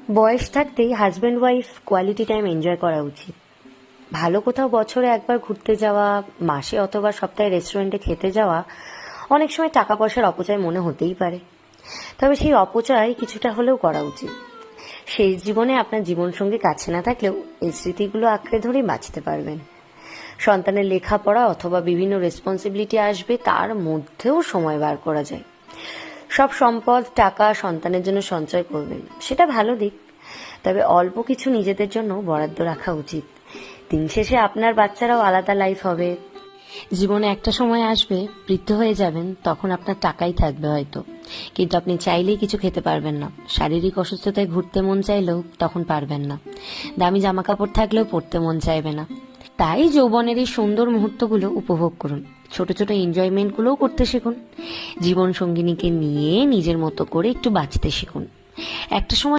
বয়স থাকতেই husband wife quality time enjoy করা উচিত। ভালো কোথাও বছরে একবার ঘুরতে যাওয়া, মাসে অথবা সপ্তাহে রেস্টুরেন্টে খেতে যাওয়া অনেক সময় টাকা পয়সার অপচয় মনে হতেই পারে, তবে সেই অপচয় কিছুটা হলেও করা উচিত। শেষ জীবনে আপনার জীবনসঙ্গী কাছে না থাকলেও এই স্মৃতিগুলো আঁকড়ে ধরেই বাঁচতে পারবেন। সন্তানের লেখাপড়া অথবা বিভিন্ন রেসপন্সিবিলিটি আসবে, তার মধ্যেও সময় বার করা যায়। সব সম্পদ টাকা সন্তানের জন্য সঞ্চয় করবেন, সেটা ভালো দিক, তবে অল্প কিছু নিজেদের জন্য বরাদ্দ রাখা উচিত। দিন শেষে আপনার বাচ্চারাও আলাদা লাইফ হবে। জীবনে একটা সময় আসবে, বৃদ্ধ হয়ে যাবেন, তখন আপনার টাকাই থাকবে হয়তো, কিন্তু আপনি চাইলেই কিছু খেতে পারবেন না। শারীরিক অসুস্থতায় ঘুরতে মন চাইলেও তখন পারবেন না। দামি জামা কাপড় থাকলেও পরতে মন চাইবে না। তাই যৌবনের এই সুন্দর মুহূর্তগুলো উপভোগ করুন, ছোট ছোট এনজয়মেন্টগুলোও করতে শিখুন। জীবন সঙ্গিনীকে নিয়ে নিজের মতো করে একটু বাঁচতে শিখুন। একটা সময়